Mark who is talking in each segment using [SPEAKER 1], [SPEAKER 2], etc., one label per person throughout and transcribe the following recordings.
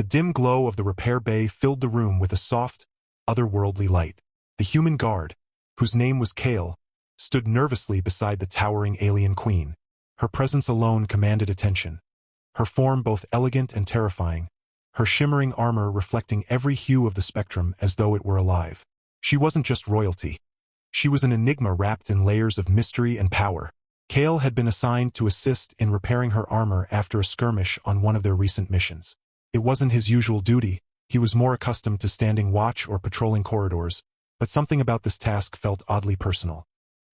[SPEAKER 1] dim glow of the repair bay filled the room with a soft, otherworldly light. The human guard, whose name was Kale, stood nervously beside the towering alien queen. Her presence alone commanded attention. Her form both elegant and terrifying, her shimmering armor reflecting every hue of the spectrum as though it were alive. She wasn't just royalty. She was an enigma wrapped in layers of mystery and power. Kale had been assigned to assist in repairing her armor after a skirmish on one of their recent missions. It wasn't his usual duty. He was more accustomed to standing watch or patrolling corridors, but something about this task felt oddly personal.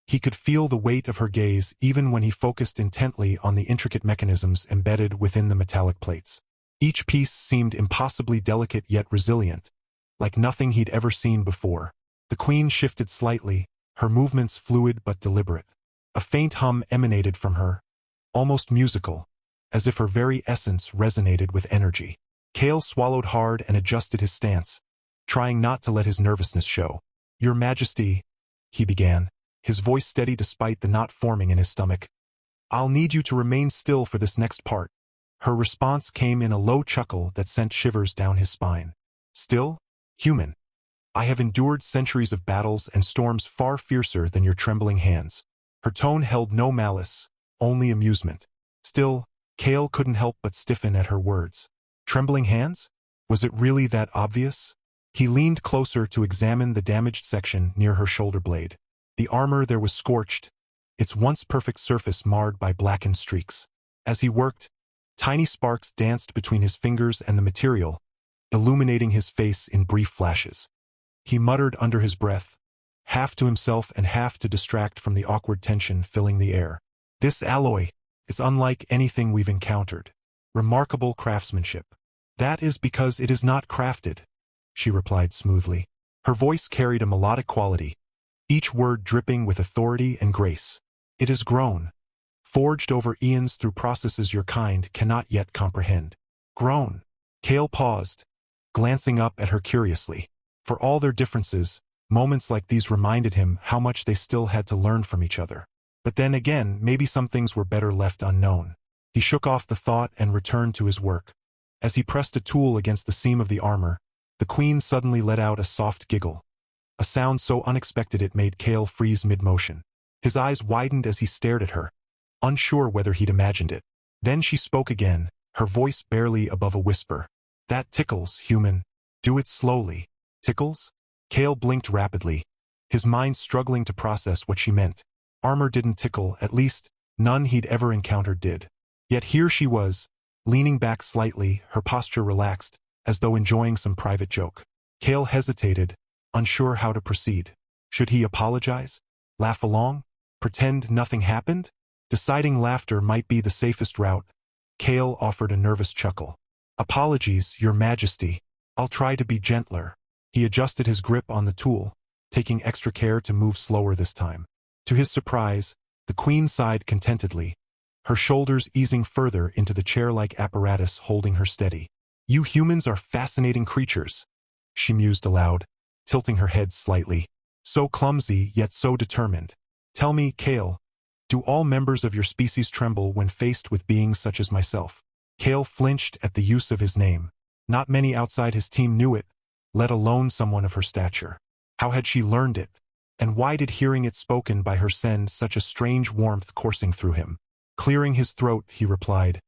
[SPEAKER 1] He could feel the weight of her gaze even when he focused intently on the intricate mechanisms embedded within the metallic plates. Each piece seemed impossibly delicate yet resilient, like nothing he'd ever seen before. The queen shifted slightly, her movements fluid but deliberate. A faint hum emanated from her, almost musical, as if her very essence resonated with energy. Kale swallowed hard and adjusted his stance, trying not to let his nervousness show. "Your Majesty," he began, his voice steady despite the knot forming in his stomach. "I'll need you to remain still for this next part." Her response came in a low chuckle that sent shivers down his spine. "Still? Human. I have endured centuries of battles and storms far fiercer than your trembling hands." Her tone held no malice, only amusement. Still, Kale couldn't help but stiffen at her words. Trembling hands? Was it really that obvious? He leaned closer to examine the damaged section near her shoulder blade. The armor there was scorched, its once perfect surface marred by blackened streaks. As he worked, tiny sparks danced between his fingers and the material, illuminating his face in brief flashes. He muttered under his breath, half to himself and half to distract from the awkward tension filling the air. "This alloy is unlike anything we've encountered. Remarkable craftsmanship." "That is because it is not crafted," she replied smoothly. Her voice carried a melodic quality, each word dripping with authority and grace. "It is grown, forged over eons through processes your kind cannot yet comprehend." "Grown?" Kale paused, glancing up at her curiously. For all their differences, moments like these reminded him how much they still had to learn from each other. But then again, maybe some things were better left unknown. He shook off the thought and returned to his work. As he pressed a tool against the seam of the armor, the queen suddenly let out a soft giggle. A sound so unexpected it made Kale freeze mid-motion. His eyes widened as he stared at her, unsure whether he'd imagined it. Then she spoke again, her voice barely above a whisper. "That tickles, human. Do it slowly." "Tickles?" Kale blinked rapidly, his mind struggling to process what she meant. Armor didn't tickle, at least, none he'd ever encountered did. Yet here she was, leaning back slightly, her posture relaxed, as though enjoying some private joke. Kale hesitated, unsure how to proceed. Should he apologize? Laugh along? Pretend nothing happened? Deciding laughter might be the safest route, Kale offered a nervous chuckle. "Apologies, Your Majesty. I'll try to be gentler." He adjusted his grip on the tool, taking extra care to move slower this time. To his surprise, the queen sighed contentedly, her shoulders easing further into the chair-like apparatus holding her steady. "You humans are fascinating creatures," she mused aloud, tilting her head slightly. "So clumsy, yet so determined. Tell me, Kale, do all members of your species tremble when faced with beings such as myself?" Kale flinched at the use of his name. Not many outside his team knew it, let alone someone of her stature. How had she learned it? And why did hearing it spoken by her send such a strange warmth coursing through him? Clearing his throat, he replied,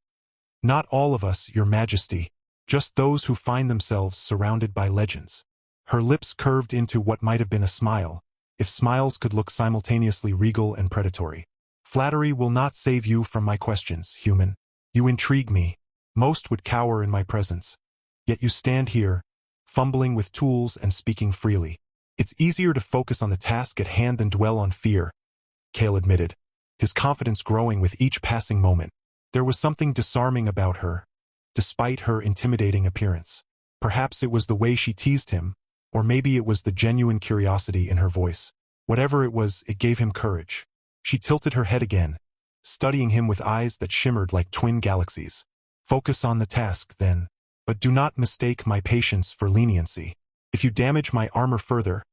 [SPEAKER 1] "Not all of us, Your Majesty. Just those who find themselves surrounded by legends." Her lips curved into what might have been a smile, if smiles could look simultaneously regal and predatory. "Flattery will not save you from my questions, human. You intrigue me. Most would cower in my presence. Yet you stand here, fumbling with tools and speaking freely. It's easier to focus on the task at hand than dwell on fear," Kale admitted, his confidence growing with each passing moment. There was something disarming about her, despite her intimidating appearance. Perhaps it was the way she teased him, or maybe it was the genuine curiosity in her voice. Whatever it was, it gave him courage. She tilted her head again, studying him with eyes that shimmered like twin galaxies. "Focus on the task, then. But do not mistake my patience for leniency. If you damage my armor further,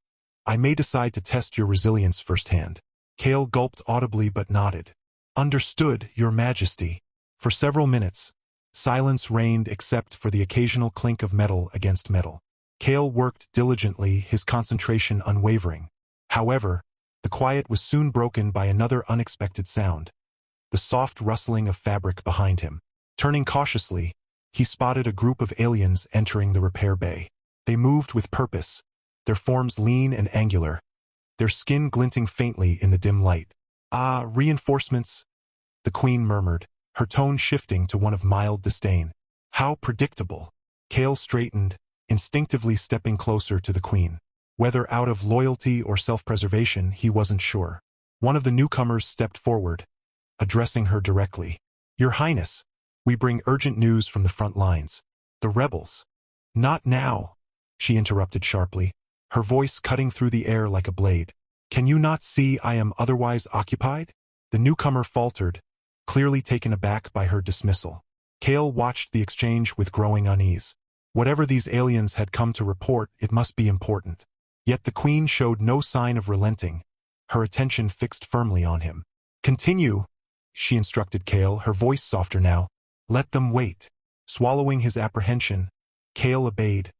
[SPEAKER 1] I may decide to test your resilience firsthand." Kale gulped audibly but nodded. "Understood, Your Majesty." For several minutes, Silence reigned except for the occasional clink of metal against metal. Kale worked diligently, his concentration unwavering. However, the quiet was soon broken by another unexpected sound. The soft rustling of fabric behind him. Turning cautiously, he spotted a group of aliens entering the repair bay. They moved with purpose, their forms lean and angular, their skin glinting faintly in the dim light. "Ah, reinforcements," the Queen murmured, her tone shifting to one of mild disdain. "How predictable." Kale straightened, instinctively stepping closer to the Queen. Whether out of loyalty or self-preservation, he wasn't sure. One of the newcomers stepped forward, addressing her directly. "Your Highness, we bring urgent news from the front lines. The rebels." "Not now," she interrupted sharply, her voice cutting through the air like a blade. "Can you not see I am otherwise occupied?" The newcomer faltered, clearly taken aback by her dismissal. Kale watched the exchange with growing unease. Whatever these aliens had come to report, it must be important. Yet the Queen showed no sign of relenting, her attention fixed firmly on him. "Continue," she instructed Kale, her voice softer now. "Let them wait." Swallowing his apprehension, Kale obeyed,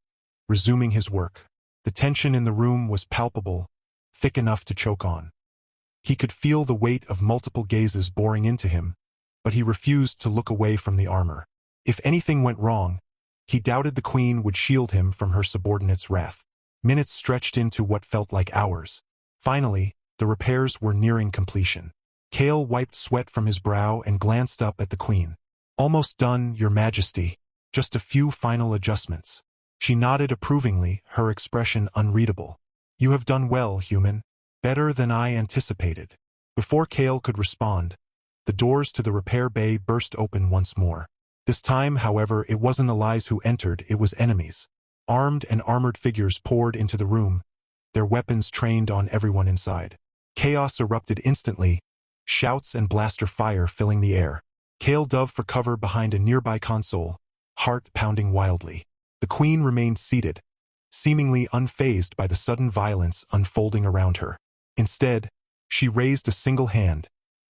[SPEAKER 1] resuming his work. The tension in the room was palpable, thick enough to choke on. He could feel the weight of multiple gazes boring into him, but he refused to look away from the armor. If anything went wrong, he doubted the Queen would shield him from her subordinates' wrath. Minutes stretched into what felt like hours. Finally, the repairs were nearing completion. Kale wiped sweat from his brow and glanced up at the Queen. "Almost done, Your Majesty. Just a few final adjustments." She nodded approvingly, her expression unreadable. "You have done well, human. Better than I anticipated." Before Kale could respond, the doors to the repair bay burst open once more. This time, however, it wasn't allies who entered, it was enemies. Armed and armored figures poured into the room, their weapons trained on everyone inside. Chaos erupted instantly, shouts and blaster fire filling the air. Kale dove for cover behind a nearby console, heart pounding wildly. The Queen remained seated, seemingly unfazed by the sudden violence unfolding around her. Instead, she raised a single hand,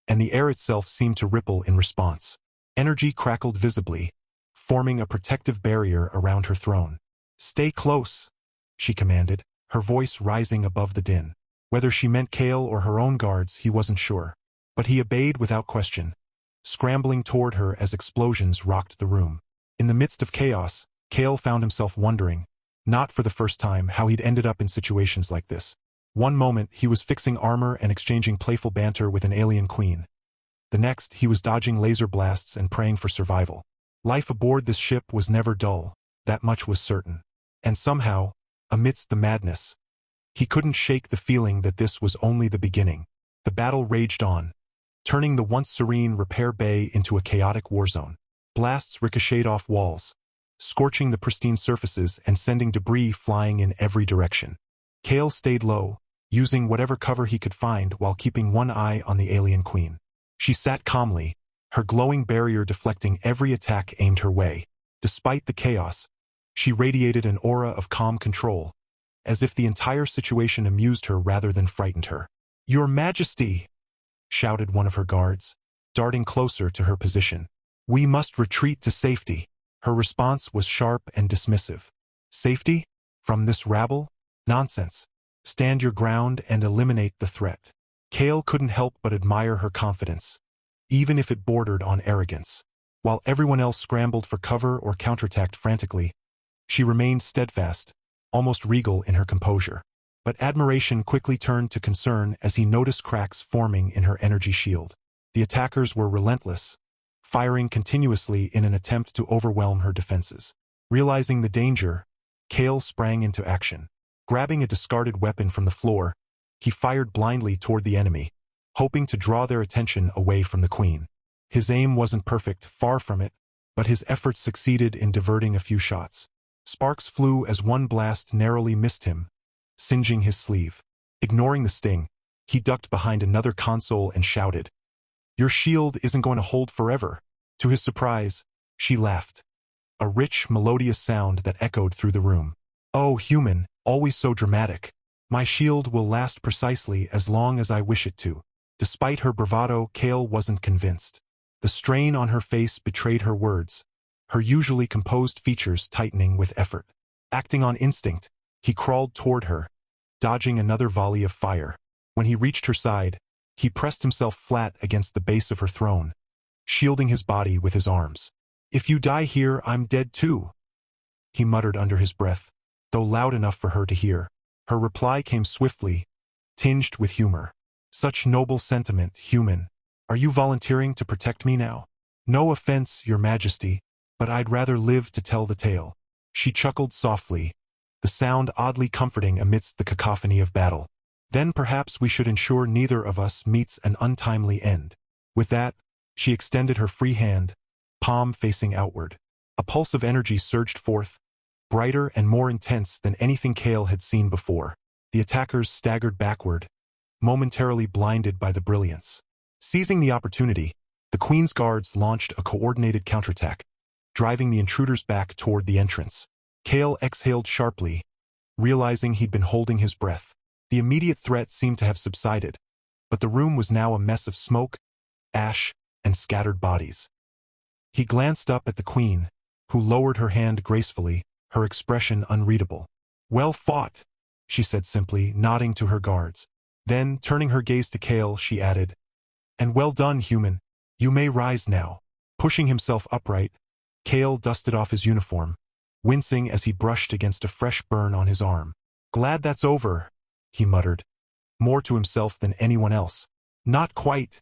[SPEAKER 1] and the air itself seemed to ripple in response. Energy crackled visibly, forming a protective barrier around her throne. "Stay close," she commanded, her voice rising above the din. Whether she meant Kale or her own guards, he wasn't sure. But he obeyed without question, scrambling toward her as explosions rocked the room. In the midst of chaos, Kale found himself wondering, not for the first time, how he'd ended up in situations like this. One moment, he was fixing armor and exchanging playful banter with an alien queen. The next, he was dodging laser blasts and praying for survival. Life aboard this ship was never dull, that much was certain. And somehow, amidst the madness, he couldn't shake the feeling that this was only the beginning. The battle raged on, turning the once serene repair bay into a chaotic war zone. Blasts ricocheted off walls, scorching the pristine surfaces and sending debris flying in every direction. Kale stayed low, using whatever cover he could find while keeping one eye on the alien queen. She sat calmly, her glowing barrier deflecting every attack aimed her way. Despite the chaos, she radiated an aura of calm control, as if the entire situation amused her rather than frightened her. "Your Majesty!" shouted one of her guards, darting closer to her position. "We must retreat to safety." Her response was sharp and dismissive. "Safety? From this rabble? Nonsense. Stand your ground and eliminate the threat." Kale couldn't help but admire her confidence, even if it bordered on arrogance. While everyone else scrambled for cover or counterattacked frantically, she remained steadfast, almost regal in her composure. But admiration quickly turned to concern as he noticed cracks forming in her energy shield. The attackers were relentless, firing continuously in an attempt to overwhelm her defenses. Realizing the danger, Kale sprang into action. Grabbing a discarded weapon from the floor, he fired blindly toward the enemy, hoping to draw their attention away from the Queen. His aim wasn't perfect, far from it, but his efforts succeeded in diverting a few shots. Sparks flew as one blast narrowly missed him, singeing his sleeve. Ignoring the sting, he ducked behind another console and shouted, "Your shield isn't going to hold forever." To his surprise, she laughed, a rich, melodious sound that echoed through the room. "Oh, human, always so dramatic. My shield will last precisely as long as I wish it to." Despite her bravado, Kale wasn't convinced. The strain on her face betrayed her words, her usually composed features tightening with effort. Acting on instinct, he crawled toward her, dodging another volley of fire. When he reached her side, he pressed himself flat against the base of her throne, shielding his body with his arms. "If you die here, I'm dead too," he muttered under his breath, though loud enough for her to hear. Her reply came swiftly, tinged with humor. "Such noble sentiment, human. Are you volunteering to protect me now?" "No offense, your majesty, but I'd rather live to tell the tale." She chuckled softly, the sound oddly comforting amidst the cacophony of battle. "Then perhaps we should ensure neither of us meets an untimely end." With that, she extended her free hand, palm facing outward. A pulse of energy surged forth, brighter and more intense than anything Kale had seen before. The attackers staggered backward, momentarily blinded by the brilliance. Seizing the opportunity, the Queen's guards launched a coordinated counterattack, driving the intruders back toward the entrance. Kale exhaled sharply, realizing he'd been holding his breath. The immediate threat seemed to have subsided, but the room was now a mess of smoke, ash, and scattered bodies. He glanced up at the Queen, who lowered her hand gracefully, her expression unreadable. "Well fought," she said simply, nodding to her guards. Then, turning her gaze to Kale, she added, "And well done, human. You may rise now." Pushing himself upright, Kale dusted off his uniform, wincing as he brushed against a fresh burn on his arm. "Glad that's over," he muttered, more to himself than anyone else. "Not quite,"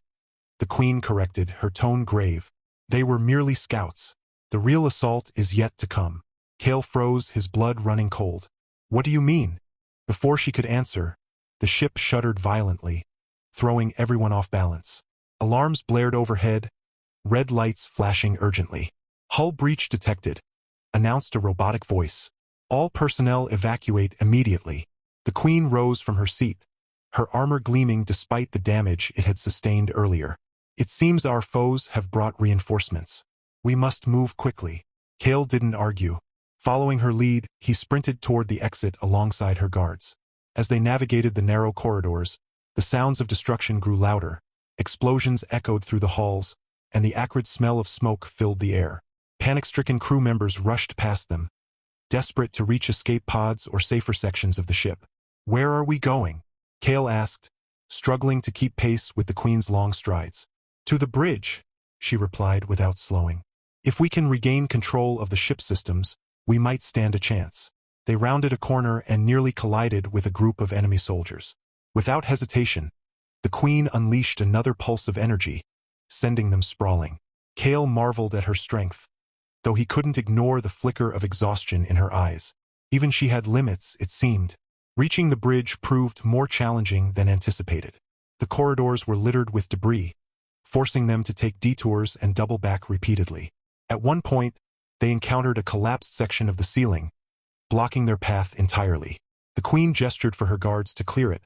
[SPEAKER 1] the Queen corrected, her tone grave. "They were merely scouts. The real assault is yet to come." Kale froze, his blood running cold. "What do you mean?" Before she could answer, the ship shuddered violently, throwing everyone off balance. Alarms blared overhead, red lights flashing urgently. "Hull breach detected," announced a robotic voice. "All personnel evacuate immediately." The Queen rose from her seat, her armor gleaming despite the damage it had sustained earlier. "It seems our foes have brought reinforcements. We must move quickly." Kale didn't argue. Following her lead, he sprinted toward the exit alongside her guards. As they navigated the narrow corridors, the sounds of destruction grew louder. Explosions echoed through the halls, and the acrid smell of smoke filled the air. Panic-stricken crew members rushed past them, desperate to reach escape pods or safer sections of the ship. "Where are we going?" Kale asked, struggling to keep pace with the Queen's long strides. "To the bridge," she replied without slowing. "If we can regain control of the ship systems, we might stand a chance." They rounded a corner and nearly collided with a group of enemy soldiers. Without hesitation, the Queen unleashed another pulse of energy, sending them sprawling. Kale marveled at her strength, though he couldn't ignore the flicker of exhaustion in her eyes. Even she had limits, it seemed. Reaching the bridge proved more challenging than anticipated. The corridors were littered with debris, forcing them to take detours and double back repeatedly. At one point, they encountered a collapsed section of the ceiling, blocking their path entirely. The Queen gestured for her guards to clear it,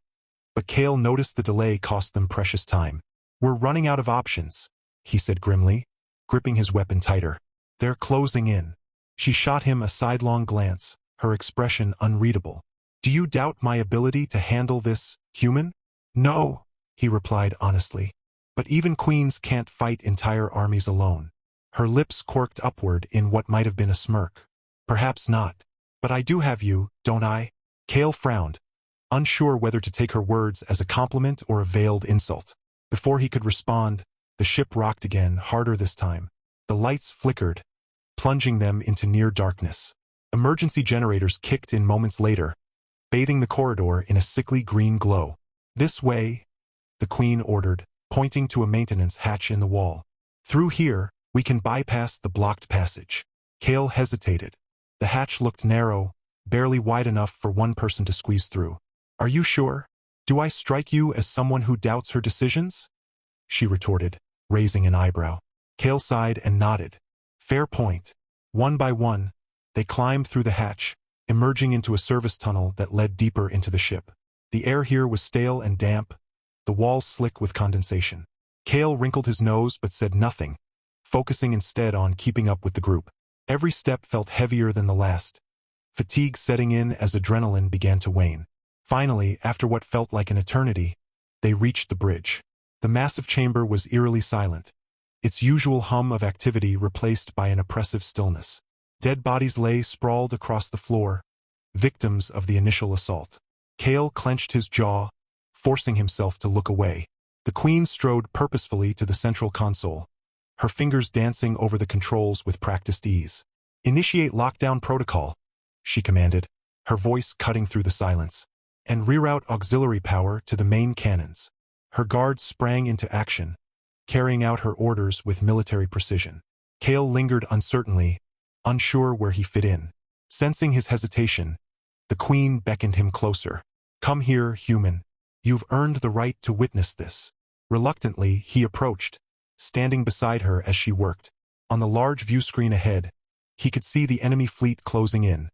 [SPEAKER 1] but Kale noticed the delay cost them precious time. "We're running out of options," he said grimly, gripping his weapon tighter. "They're closing in." She shot him a sidelong glance, her expression unreadable. "Do you doubt my ability to handle this, human?" "No," he replied honestly. "But even queens can't fight entire armies alone." Her lips quirked upward in what might have been a smirk. "Perhaps not. But I do have you, don't I?" Kale frowned, unsure whether to take her words as a compliment or a veiled insult. Before he could respond, the ship rocked again, harder this time. The lights flickered, plunging them into near darkness. Emergency generators kicked in moments later, bathing the corridor in a sickly green glow. "This way," the Queen ordered, pointing to a maintenance hatch in the wall. "Through here, we can bypass the blocked passage." Kale hesitated. The hatch looked narrow, barely wide enough for one person to squeeze through. "Are you sure? Do I strike you as someone who doubts her decisions?" she retorted, raising an eyebrow. Kale sighed and nodded. "Fair point." One by one, they climbed through the hatch, emerging into a service tunnel that led deeper into the ship. The air here was stale and damp, the walls slick with condensation. Kale wrinkled his nose but said nothing, focusing instead on keeping up with the group. Every step felt heavier than the last, fatigue setting in as adrenaline began to wane. Finally, after what felt like an eternity, they reached the bridge. The massive chamber was eerily silent, its usual hum of activity replaced by an oppressive stillness. Dead bodies lay sprawled across the floor, victims of the initial assault. Cale clenched his jaw, forcing himself to look away. The Queen strode purposefully to the central console, her fingers dancing over the controls with practiced ease. "Initiate lockdown protocol," she commanded, her voice cutting through the silence, "and reroute auxiliary power to the main cannons." Her guards sprang into action, carrying out her orders with military precision. Cale lingered uncertainly, unsure where he fit in. Sensing his hesitation, the Queen beckoned him closer. "Come here, human. You've earned the right to witness this." Reluctantly, he approached, standing beside her as she worked. On the large view screen ahead, he could see the enemy fleet closing in,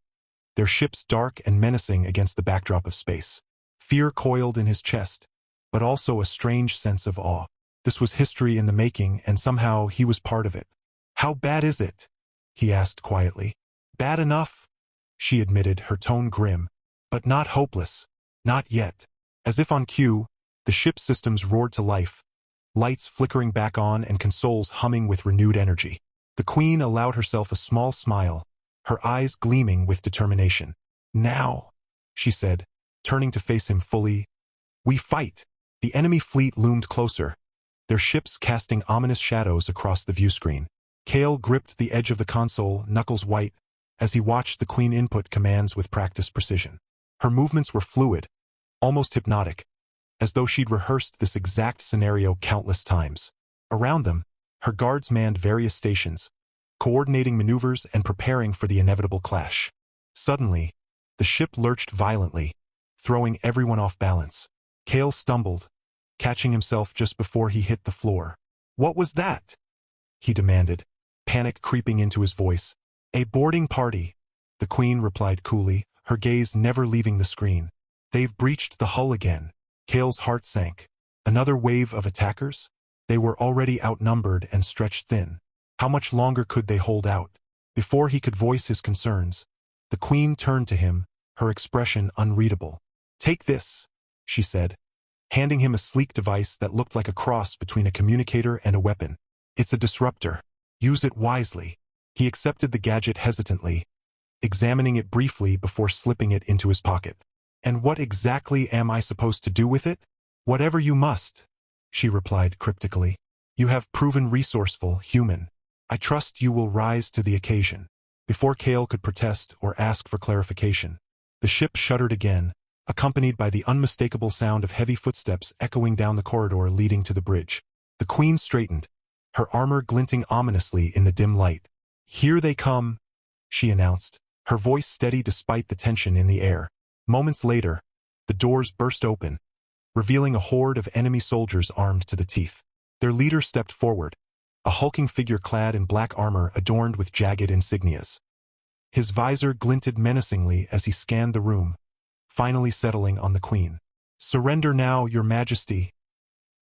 [SPEAKER 1] their ships dark and menacing against the backdrop of space. Fear coiled in his chest, but also a strange sense of awe. This was history in the making, and somehow he was part of it. "How bad is it?" he asked quietly. "Bad enough," she admitted, her tone grim, "but not hopeless. Not yet." As if on cue, the ship's systems roared to life, lights flickering back on and consoles humming with renewed energy. The Queen allowed herself a small smile, her eyes gleaming with determination. "Now," she said, turning to face him fully, "we fight." The enemy fleet loomed closer, their ships casting ominous shadows across the viewscreen. Cale gripped the edge of the console, knuckles white, as he watched the Queen input commands with practiced precision. Her movements were fluid, almost hypnotic, as though she'd rehearsed this exact scenario countless times. Around them, her guards manned various stations, coordinating maneuvers and preparing for the inevitable clash. Suddenly, the ship lurched violently, throwing everyone off balance. Cale stumbled, catching himself just before he hit the floor. "What was that?" he demanded, panic creeping into his voice. "A boarding party," the Queen replied coolly, her gaze never leaving the screen. "They've breached the hull again." Cale's heart sank. Another wave of attackers? They were already outnumbered and stretched thin. How much longer could they hold out? Before he could voice his concerns, the Queen turned to him, her expression unreadable. "Take this," she said, handing him a sleek device that looked like a cross between a communicator and a weapon. "It's a disruptor. Use it wisely." He accepted the gadget hesitantly, examining it briefly before slipping it into his pocket. "And what exactly am I supposed to do with it?" "Whatever you must," she replied cryptically. "You have proven resourceful, human. I trust you will rise to the occasion." Before Cale could protest or ask for clarification, the ship shuddered again, accompanied by the unmistakable sound of heavy footsteps echoing down the corridor leading to the bridge. The Queen straightened, her armor glinting ominously in the dim light. "Here they come," she announced, her voice steady despite the tension in the air. Moments later, the doors burst open, revealing a horde of enemy soldiers armed to the teeth. Their leader stepped forward, a hulking figure clad in black armor adorned with jagged insignias. His visor glinted menacingly as he scanned the room, finally settling on the Queen. "Surrender now, Your Majesty,"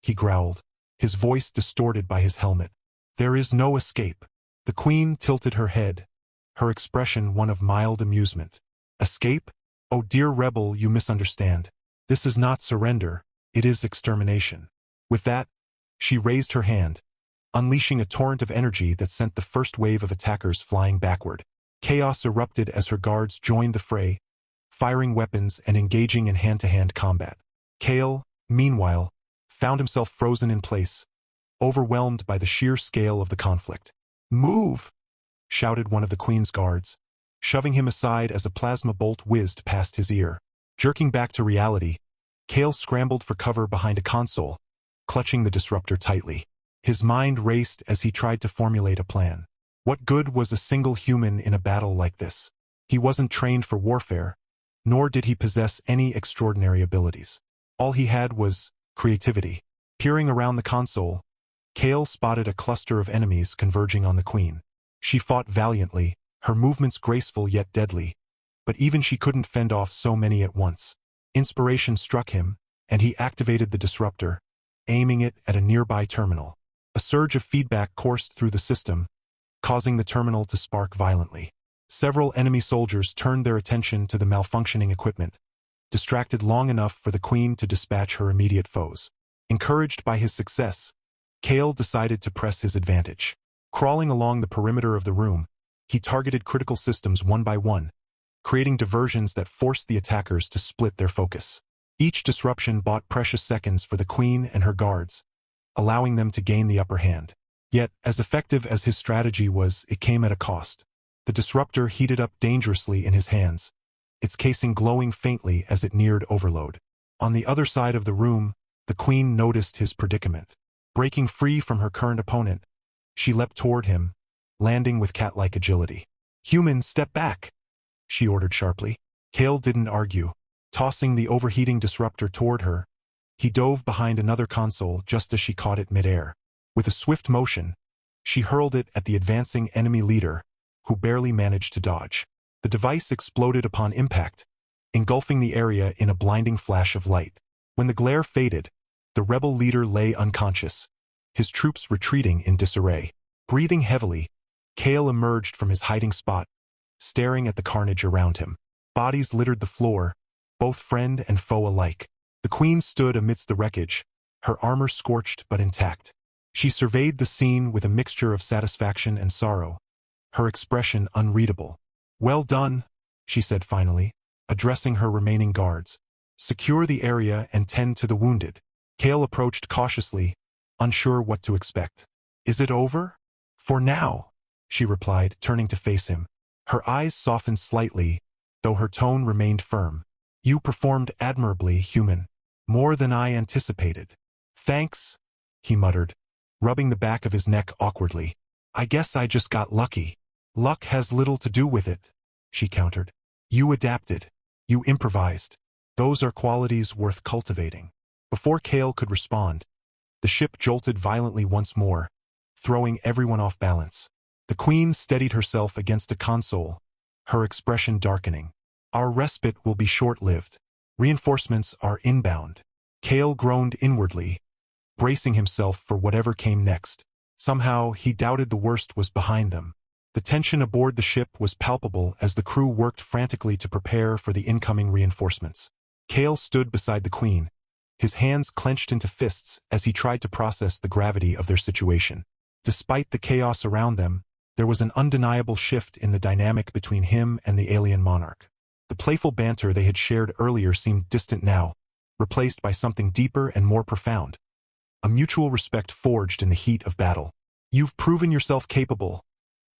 [SPEAKER 1] he growled, his voice distorted by his helmet. "There is no escape." The Queen tilted her head, her expression one of mild amusement. "Escape? Oh dear rebel, you misunderstand. This is not surrender, it is extermination." With that, she raised her hand, unleashing a torrent of energy that sent the first wave of attackers flying backward. Chaos erupted as her guards joined the fray, firing weapons and engaging in hand-to-hand combat. Cale, meanwhile, found himself frozen in place, overwhelmed by the sheer scale of the conflict. "Move!" shouted one of the Queen's guards, shoving him aside as a plasma bolt whizzed past his ear. Jerking back to reality, Cale scrambled for cover behind a console, clutching the disruptor tightly. His mind raced as he tried to formulate a plan. What good was a single human in a battle like this? He wasn't trained for warfare, nor did he possess any extraordinary abilities. All he had was creativity. Peering around the console, Cale spotted a cluster of enemies converging on the Queen. She fought valiantly, her movements graceful yet deadly, but even she couldn't fend off so many at once. Inspiration struck him, and he activated the disruptor, aiming it at a nearby terminal. A surge of feedback coursed through the system, causing the terminal to spark violently. Several enemy soldiers turned their attention to the malfunctioning equipment, distracted long enough for the Queen to dispatch her immediate foes. Encouraged by his success, Kale decided to press his advantage. Crawling along the perimeter of the room, he targeted critical systems one by one, creating diversions that forced the attackers to split their focus. Each disruption bought precious seconds for the queen and her guards, allowing them to gain the upper hand. Yet, as effective as his strategy was, it came at a cost. The disruptor heated up dangerously in his hands, its casing glowing faintly as it neared overload. On the other side of the room, the queen noticed his predicament. Breaking free from her current opponent, she leapt toward him, landing with cat-like agility. "Human, step back," she ordered sharply. Kale didn't argue. Tossing the overheating disruptor toward her, he dove behind another console just as she caught it midair. With a swift motion, she hurled it at the advancing enemy leader, who barely managed to dodge. The device exploded upon impact, engulfing the area in a blinding flash of light. When the glare faded, the rebel leader lay unconscious, his troops retreating in disarray. Breathing heavily, Kale emerged from his hiding spot, staring at the carnage around him. Bodies littered the floor, both friend and foe alike. The queen stood amidst the wreckage, her armor scorched but intact. She surveyed the scene with a mixture of satisfaction and sorrow, her expression unreadable. "Well done," she said finally, addressing her remaining guards. "Secure the area and tend to the wounded." Kale approached cautiously, unsure what to expect. "Is it over?" "For now," she replied, turning to face him. Her eyes softened slightly, though her tone remained firm. "You performed admirably, human. More than I anticipated." "Thanks," he muttered, rubbing the back of his neck awkwardly. "I guess I just got lucky." "Luck has little to do with it," she countered. "You adapted. You improvised. Those are qualities worth cultivating." Before Kale could respond, the ship jolted violently once more, throwing everyone off balance. The queen steadied herself against a console, her expression darkening. "Our respite will be short-lived. Reinforcements are inbound." Kale groaned inwardly, bracing himself for whatever came next. Somehow, he doubted the worst was behind them. The tension aboard the ship was palpable as the crew worked frantically to prepare for the incoming reinforcements. Kale stood beside the queen, his hands clenched into fists as he tried to process the gravity of their situation. Despite the chaos around them, there was an undeniable shift in the dynamic between him and the alien monarch. The playful banter they had shared earlier seemed distant now, replaced by something deeper and more profound. A mutual respect forged in the heat of battle. "You've proven yourself capable,"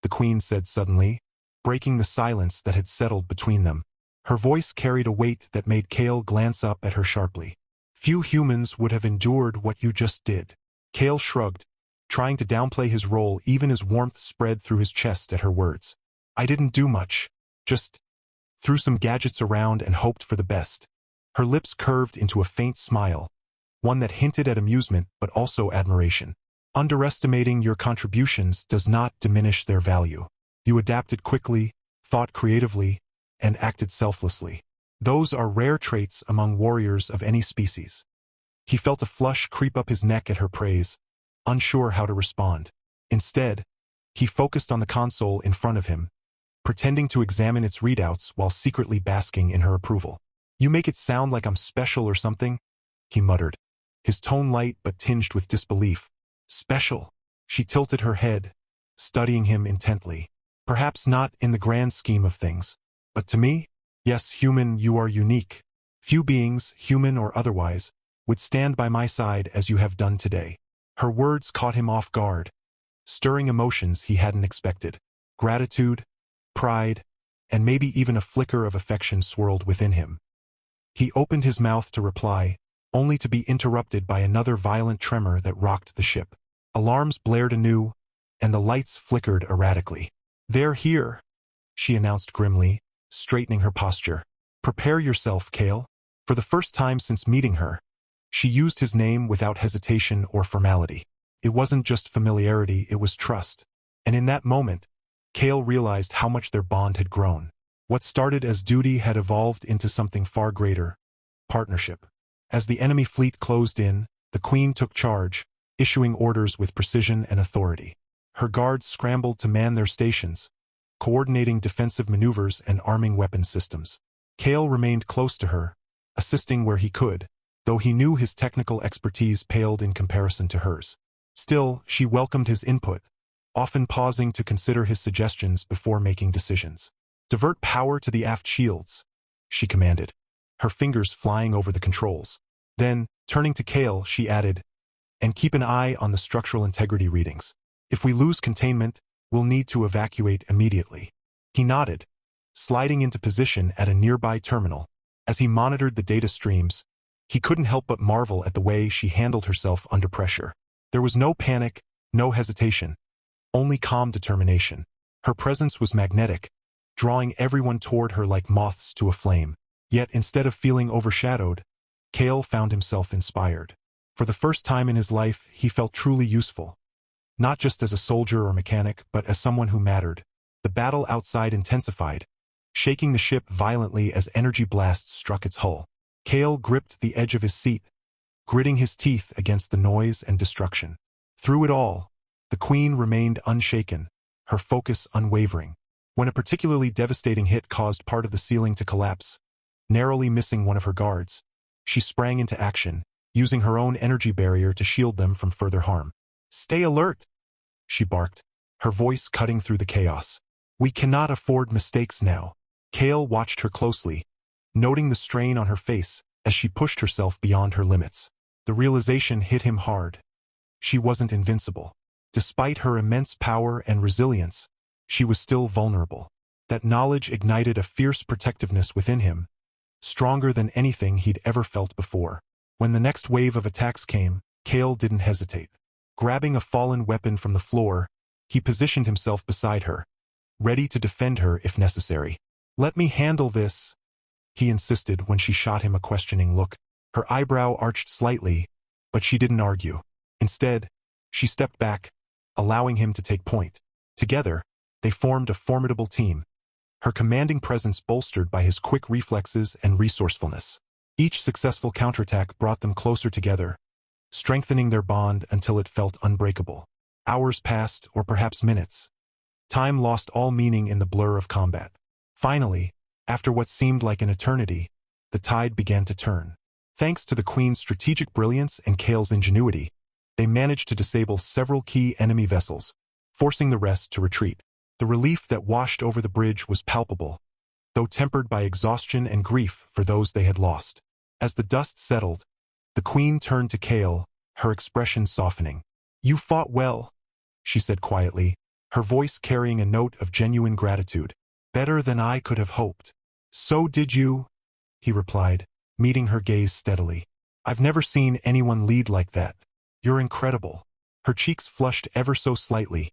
[SPEAKER 1] the queen said suddenly, breaking the silence that had settled between them. Her voice carried a weight that made Kale glance up at her sharply. "Few humans would have endured what you just did." Kale shrugged, trying to downplay his role even as warmth spread through his chest at her words. "I didn't do much, just threw some gadgets around and hoped for the best." Her lips curved into a faint smile, one that hinted at amusement but also admiration. "Underestimating your contributions does not diminish their value. You adapted quickly, thought creatively, and acted selflessly. Those are rare traits among warriors of any species." He felt a flush creep up his neck at her praise, unsure how to respond. Instead, he focused on the console in front of him, pretending to examine its readouts while secretly basking in her approval. "You make it sound like I'm special or something," he muttered, his tone light but tinged with disbelief. "Special?" She tilted her head, studying him intently. "Perhaps not in the grand scheme of things. But to me, yes, human, you are unique. Few beings, human or otherwise, would stand by my side as you have done today." Her words caught him off guard, stirring emotions he hadn't expected. Gratitude, pride, and maybe even a flicker of affection swirled within him. He opened his mouth to reply, only to be interrupted by another violent tremor that rocked the ship. Alarms blared anew, and the lights flickered erratically. "They're here," she announced grimly, straightening her posture. "Prepare yourself, Kale." For the first time since meeting her, she used his name without hesitation or formality. It wasn't just familiarity, it was trust. And in that moment, Kale realized how much their bond had grown. What started as duty had evolved into something far greater: partnership. As the enemy fleet closed in, the queen took charge, issuing orders with precision and authority. Her guards scrambled to man their stations, coordinating defensive maneuvers and arming weapon systems. Kale remained close to her, assisting where he could, though he knew his technical expertise paled in comparison to hers. Still, she welcomed his input, often pausing to consider his suggestions before making decisions. "Divert power to the aft shields," she commanded, her fingers flying over the controls. Then, turning to Kale, she added, "And keep an eye on the structural integrity readings. If we lose containment, we'll need to evacuate immediately." He nodded, sliding into position at a nearby terminal. As he monitored the data streams, he couldn't help but marvel at the way she handled herself under pressure. There was no panic, no hesitation, only calm determination. Her presence was magnetic, drawing everyone toward her like moths to a flame. Yet instead of feeling overshadowed, Kale found himself inspired. For the first time in his life, he felt truly useful. Not just as a soldier or mechanic, but as someone who mattered. The battle outside intensified, shaking the ship violently as energy blasts struck its hull. Kale gripped the edge of his seat, gritting his teeth against the noise and destruction. Through it all, the Queen remained unshaken, her focus unwavering. When a particularly devastating hit caused part of the ceiling to collapse, narrowly missing one of her guards, she sprang into action, using her own energy barrier to shield them from further harm. "Stay alert," she barked, her voice cutting through the chaos. "We cannot afford mistakes now." Kale watched her closely, noting the strain on her face as she pushed herself beyond her limits. The realization hit him hard. She wasn't invincible. Despite her immense power and resilience, she was still vulnerable. That knowledge ignited a fierce protectiveness within him, stronger than anything he'd ever felt before. When the next wave of attacks came, Kale didn't hesitate. Grabbing a fallen weapon from the floor, he positioned himself beside her, ready to defend her if necessary. "Let me handle this," he insisted when she shot him a questioning look. Her eyebrow arched slightly, but she didn't argue. Instead, she stepped back, allowing him to take point. Together, they formed a formidable team, her commanding presence bolstered by his quick reflexes and resourcefulness. Each successful counterattack brought them closer together, strengthening their bond until it felt unbreakable. Hours passed, or perhaps minutes. Time lost all meaning in the blur of combat. Finally, after what seemed like an eternity, the tide began to turn. Thanks to the Queen's strategic brilliance and Kale's ingenuity, they managed to disable several key enemy vessels, forcing the rest to retreat. The relief that washed over the bridge was palpable, though tempered by exhaustion and grief for those they had lost. As the dust settled, the Queen turned to Kale, her expression softening. "You fought well," she said quietly, her voice carrying a note of genuine gratitude. "Better than I could have hoped." "So did you," he replied, meeting her gaze steadily. "I've never seen anyone lead like that. You're incredible." Her cheeks flushed ever so slightly,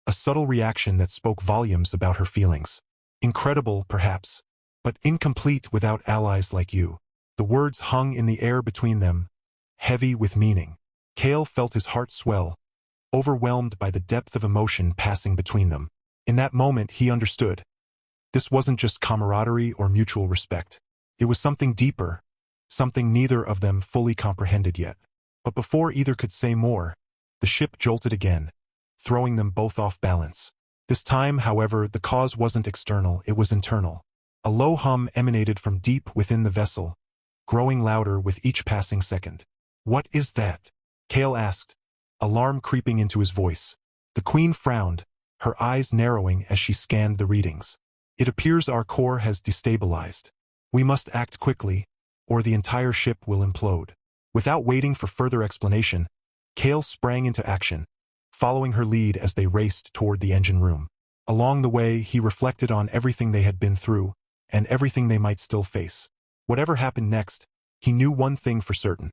[SPEAKER 1] a subtle reaction that spoke volumes about her feelings. "Incredible, perhaps, but incomplete without allies like you." The words hung in the air between them, heavy with meaning. Kale felt his heart swell, overwhelmed by the depth of emotion passing between them. In that moment, he understood. This wasn't just camaraderie or mutual respect. It was something deeper, something neither of them fully comprehended yet. But before either could say more, the ship jolted again, throwing them both off balance. This time, however, the cause wasn't external, it was internal. A low hum emanated from deep within the vessel, growing louder with each passing second. "What is that?" Kale asked, alarm creeping into his voice. The Queen frowned, her eyes narrowing as she scanned the readings. "It appears our core has destabilized. We must act quickly, or the entire ship will implode." Without waiting for further explanation, Kale sprang into action, following her lead as they raced toward the engine room. Along the way, he reflected on everything they had been through, and everything they might still face. Whatever happened next, he knew one thing for certain.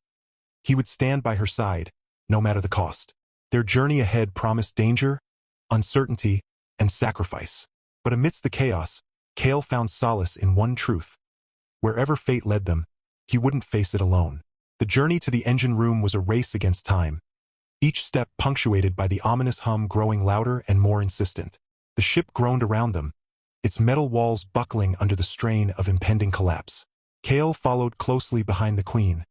[SPEAKER 1] He would stand by her side, no matter the cost. Their journey ahead promised danger, uncertainty, and sacrifice. But amidst the chaos, Kale found solace in one truth. Wherever fate led them, he wouldn't face it alone. The journey to the engine room was a race against time, each step punctuated by the ominous hum growing louder and more insistent. The ship groaned around them, its metal walls buckling under the strain of impending collapse. Kale followed closely behind the Queen,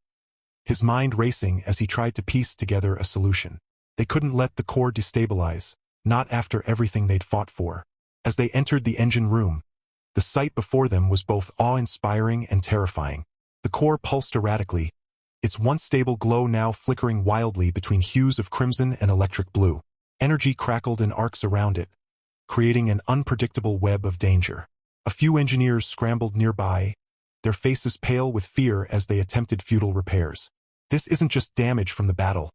[SPEAKER 1] his mind racing as he tried to piece together a solution. They couldn't let the core destabilize, not after everything they'd fought for. As they entered the engine room, the sight before them was both awe-inspiring and terrifying. The core pulsed erratically, its once stable glow now flickering wildly between hues of crimson and electric blue. Energy crackled in arcs around it, creating an unpredictable web of danger. A few engineers scrambled nearby, their faces pale with fear as they attempted futile repairs. "This isn't just damage from the battle,"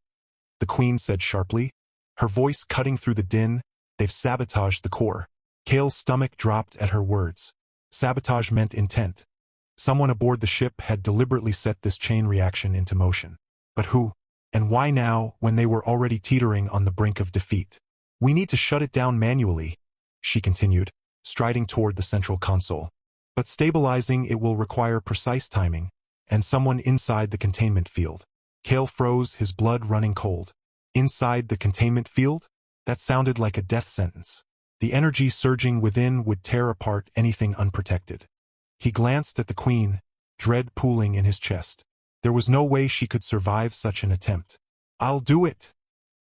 [SPEAKER 1] the Queen said sharply, her voice cutting through the din. "They've sabotaged the core." Kale's stomach dropped at her words. Sabotage meant intent. Someone aboard the ship had deliberately set this chain reaction into motion. But who? And why now, when they were already teetering on the brink of defeat? "We need to shut it down manually," she continued, striding toward the central console. "But stabilizing it will require precise timing, and someone inside the containment field." Kale froze, his blood running cold. Inside the containment field? That sounded like a death sentence. The energy surging within would tear apart anything unprotected. He glanced at the Queen, dread pooling in his chest. There was no way she could survive such an attempt. "I'll do it,"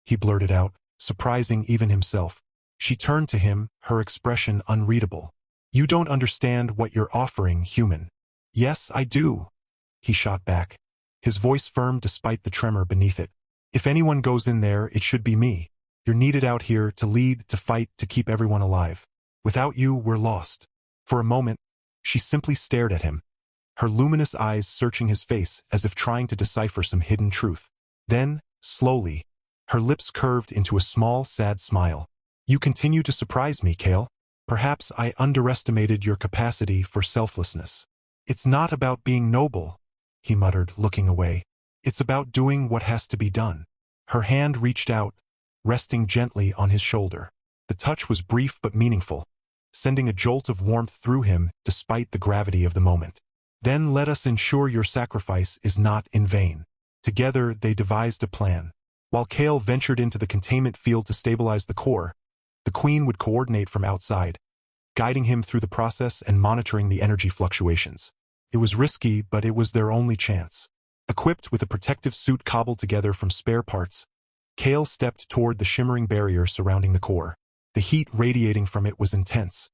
[SPEAKER 1] he blurted out, surprising even himself. She turned to him, her expression unreadable. "You don't understand what you're offering, human." "Yes, I do," he shot back, his voice firm despite the tremor beneath it. "If anyone goes in there, it should be me. You're needed out here to lead, to fight, to keep everyone alive. Without you, we're lost." For a moment, she simply stared at him, her luminous eyes searching his face as if trying to decipher some hidden truth. Then, slowly, her lips curved into a small, sad smile. "You continue to surprise me, Kale. Perhaps I underestimated your capacity for selflessness." "It's not about being noble," he muttered, looking away. "It's about doing what has to be done." Her hand reached out, resting gently on his shoulder. The touch was brief but meaningful, sending a jolt of warmth through him despite the gravity of the moment. "Then let us ensure your sacrifice is not in vain." Together they devised a plan. While Kale ventured into the containment field to stabilize the core, the Queen would coordinate from outside, guiding him through the process and monitoring the energy fluctuations. It was risky, but it was their only chance. Equipped with a protective suit cobbled together from spare parts, Kale stepped toward the shimmering barrier surrounding the core. The heat radiating from it was intense,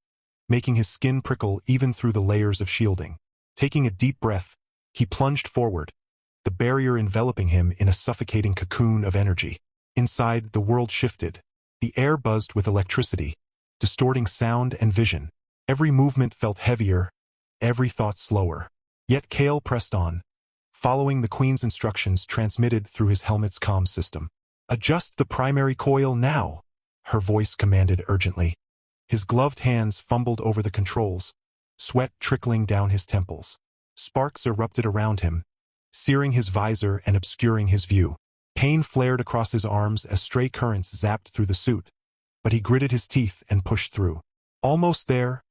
[SPEAKER 1] making his skin prickle even through the layers of shielding. Taking a deep breath, he plunged forward, the barrier enveloping him in a suffocating cocoon of energy. Inside, the world shifted. The air buzzed with electricity, distorting sound and vision. Every movement felt heavier, every thought slower. Yet Kale pressed on, following the Queen's instructions transmitted through his helmet's comm system. "Adjust the primary coil now," her voice commanded urgently. His gloved hands fumbled over the controls, sweat trickling down his temples. Sparks erupted around him, searing his visor and obscuring his view. Pain flared across his arms as stray currents zapped through the suit, but he gritted his teeth and pushed through. "Almost there,"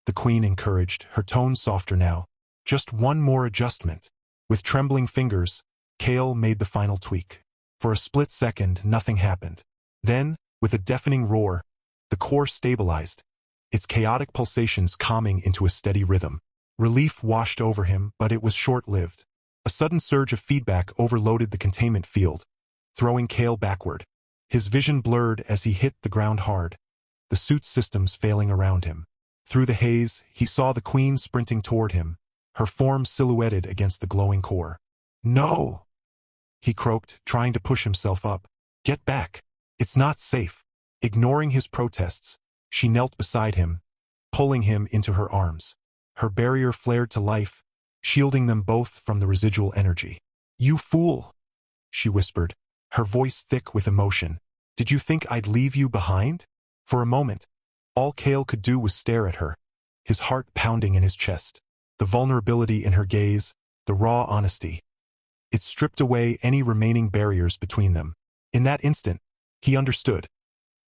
[SPEAKER 1] the Queen encouraged, her tone softer now. "Just one more adjustment." With trembling fingers, Kale made the final tweak. For a split second, nothing happened. Then, with a deafening roar, the core stabilized, its chaotic pulsations calming into a steady rhythm. Relief washed over him, but it was short-lived. A sudden surge of feedback overloaded the containment field, throwing Kale backward. His vision blurred as he hit the ground hard, the suit's systems failing around him. Through the haze, he saw the Queen sprinting toward him, her form silhouetted against the glowing core. "No!" he croaked, trying to push himself up. "Get back. It's not safe." Ignoring his protests, she knelt beside him, pulling him into her arms. Her barrier flared to life, shielding them both from the residual energy. "You fool," she whispered, her voice thick with emotion. "Did you think I'd leave you behind?" For a moment, all Kale could do was stare at her, his heart pounding in his chest. The vulnerability in her gaze, the raw honesty. It stripped away any remaining barriers between them. In that instant, he understood.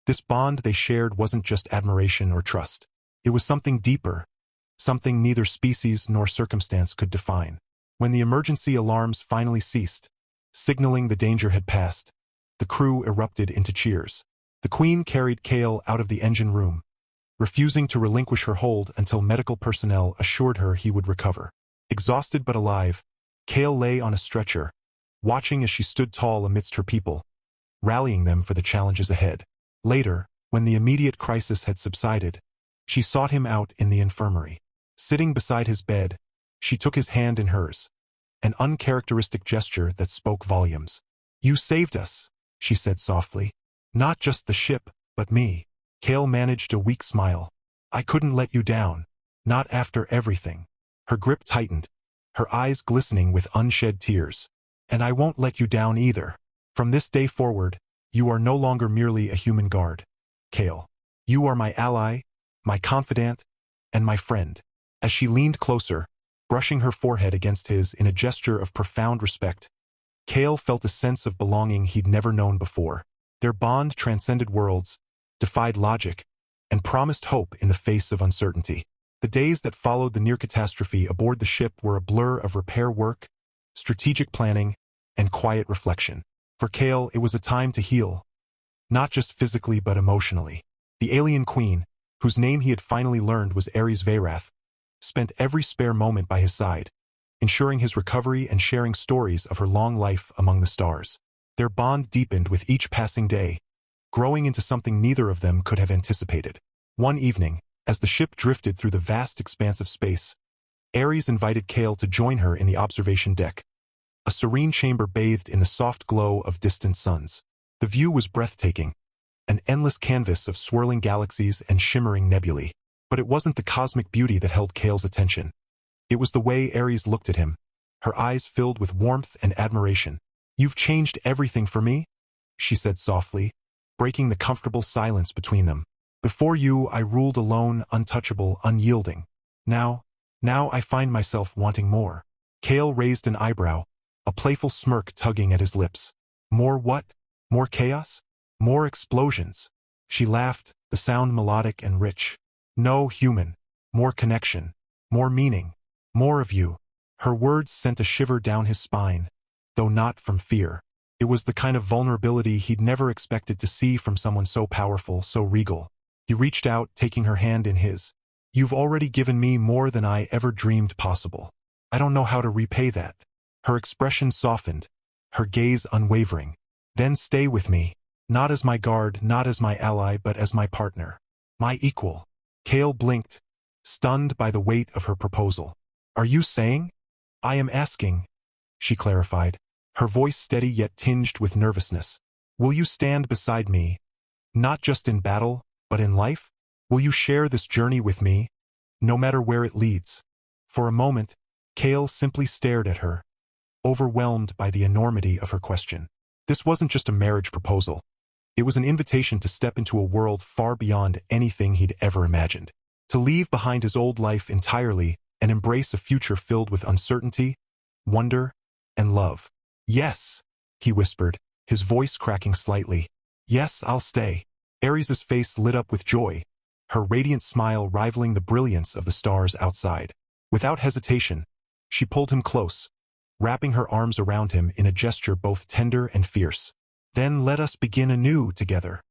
[SPEAKER 1] This bond they shared wasn't just admiration or trust. It was something deeper, something neither species nor circumstance could define. When the emergency alarms finally ceased, signaling the danger had passed, the crew erupted into cheers. The Queen carried Kale out of the engine room, refusing to relinquish her hold until medical personnel assured her he would recover. Exhausted but alive, Kale lay on a stretcher, watching as she stood tall amidst her people, rallying them for the challenges ahead. Later, when the immediate crisis had subsided, she sought him out in the infirmary. Sitting beside his bed, she took his hand in hers, an uncharacteristic gesture that spoke volumes. "You saved us," she said softly. "Not just the ship, but me." Kale managed a weak smile. "I couldn't let you down. Not after everything." Her grip tightened, her eyes glistening with unshed tears. "And I won't let you down either. From this day forward, you are no longer merely a human guard, Kale. You are my ally, my confidant, and my friend." As she leaned closer, brushing her forehead against his in a gesture of profound respect, Kale felt a sense of belonging he'd never known before. Their bond transcended worlds, defied logic, and promised hope in the face of uncertainty. The days that followed the near catastrophe aboard the ship were a blur of repair work, strategic planning, and quiet reflection. For Kale, it was a time to heal, not just physically but emotionally. The alien queen, whose name he had finally learned was Ares Veyrath, spent every spare moment by his side, ensuring his recovery and sharing stories of her long life among the stars. Their bond deepened with each passing day, growing into something neither of them could have anticipated. One evening, as the ship drifted through the vast expanse of space, Ares invited Kale to join her in the observation deck, a serene chamber bathed in the soft glow of distant suns. The view was breathtaking, an endless canvas of swirling galaxies and shimmering nebulae. But it wasn't the cosmic beauty that held Kale's attention. It was the way Ares looked at him, her eyes filled with warmth and admiration. "You've changed everything for me," she said softly, breaking the comfortable silence between them. "Before you, I ruled alone, untouchable, unyielding. Now I find myself wanting more." Kale raised an eyebrow, a playful smirk tugging at his lips. "More what? More chaos? More explosions?" She laughed, the sound melodic and rich. "No, human. More connection. More meaning. More of you." Her words sent a shiver down his spine, though not from fear. It was the kind of vulnerability he'd never expected to see from someone so powerful, so regal. He reached out, taking her hand in his. "You've already given me more than I ever dreamed possible. I don't know how to repay that." Her expression softened, her gaze unwavering. "Then stay with me. Not as my guard, not as my ally, but as my partner. My equal." Kale blinked, stunned by the weight of her proposal. "Are you saying?" "I am asking," she clarified, her voice steady yet tinged with nervousness. "Will you stand beside me, not just in battle, but in life? Will you share this journey with me, no matter where it leads?" For a moment, Kale simply stared at her, overwhelmed by the enormity of her question. This wasn't just a marriage proposal. It was an invitation to step into a world far beyond anything he'd ever imagined. To leave behind his old life entirely and embrace a future filled with uncertainty, wonder, and love. "Yes," he whispered, his voice cracking slightly. "Yes, I'll stay." Ares's face lit up with joy, her radiant smile rivaling the brilliance of the stars outside. Without hesitation, she pulled him close, wrapping her arms around him in a gesture both tender and fierce. "Then let us begin anew together."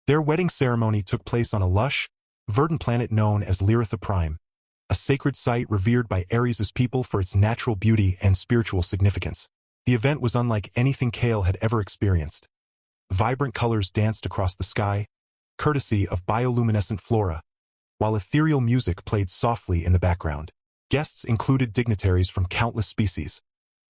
[SPEAKER 1] Their wedding ceremony took place on a lush, verdant planet known as Lyritha Prime, a sacred site revered by Ares's people for its natural beauty and spiritual significance. The event was unlike anything Kale had ever experienced. Vibrant colors danced across the sky, courtesy of bioluminescent flora, while ethereal music played softly in the background. Guests included dignitaries from countless species,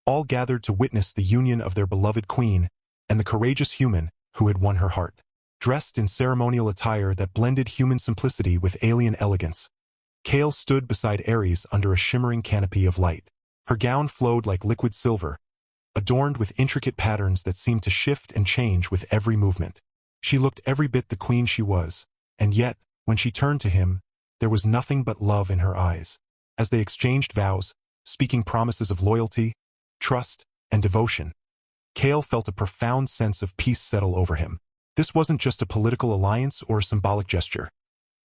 [SPEAKER 1] all gathered to witness the union of their beloved queen and the courageous human who had won her heart. Dressed in ceremonial attire that blended human simplicity with alien elegance, Kale stood beside Ares under a shimmering canopy of light. Her gown flowed like liquid silver, adorned with intricate patterns that seemed to shift and change with every movement. She looked every bit the queen she was, and yet, when she turned to him, there was nothing but love in her eyes. As they exchanged vows, speaking promises of loyalty, trust, and devotion, Kale felt a profound sense of peace settle over him. This wasn't just a political alliance or a symbolic gesture.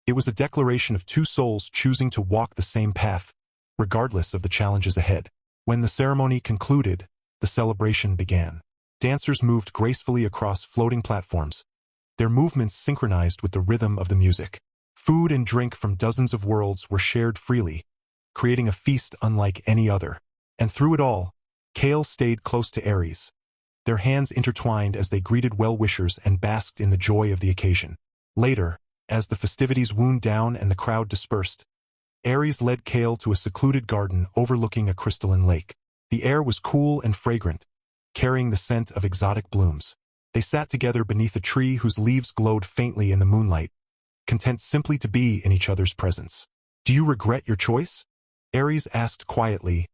[SPEAKER 1] It was a declaration of two souls choosing to walk the same path, regardless of the challenges ahead. When the ceremony concluded, the celebration began. Dancers moved gracefully across floating platforms, their movements synchronized with the rhythm of the music. Food and drink from dozens of worlds were shared freely, creating a feast unlike any other. And through it all, Kale stayed close to Ares, their hands intertwined as they greeted well-wishers and basked in the joy of the occasion. Later, as the festivities wound down and the crowd dispersed, Ares led Kale to a secluded garden overlooking a crystalline lake. The air was cool and fragrant, carrying the scent of exotic blooms. They sat together beneath a tree whose leaves glowed faintly in the moonlight, content simply to be in each other's presence. "Do you regret your choice?" Aries asked quietly,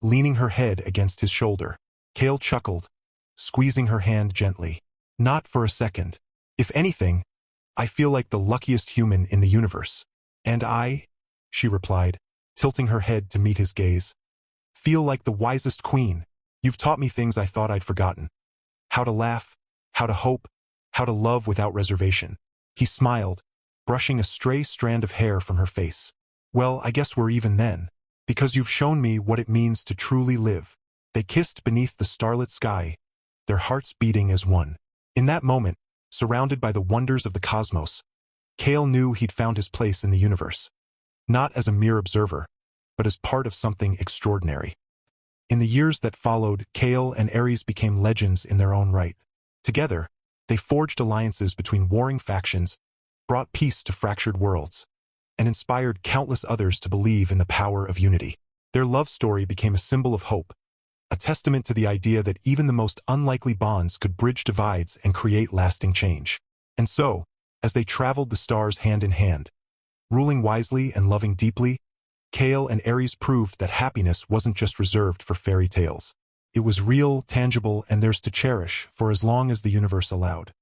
[SPEAKER 1] leaning her head against his shoulder. Kale chuckled, squeezing her hand gently. "Not for a second. If anything, I feel like the luckiest human in the universe." "And I," she replied, tilting her head to meet his gaze, "feel like the wisest queen. You've taught me things I thought I'd forgotten. How to laugh, how to hope, how to love without reservation." He smiled, brushing a stray strand of hair from her face. "Well, I guess we're even then, because you've shown me what it means to truly live." They kissed beneath the starlit sky, their hearts beating as one. In that moment, surrounded by the wonders of the cosmos, Kale knew he'd found his place in the universe, not as a mere observer, but as part of something extraordinary. In the years that followed, Kale and Aries became legends in their own right. Together, they forged alliances between warring factions, brought peace to fractured worlds, and inspired countless others to believe in the power of unity. Their love story became a symbol of hope, a testament to the idea that even the most unlikely bonds could bridge divides and create lasting change. And so, as they traveled the stars hand in hand, ruling wisely and loving deeply, Kale and Aries proved that happiness wasn't just reserved for fairy tales. It was real, tangible, and theirs to cherish for as long as the universe allowed.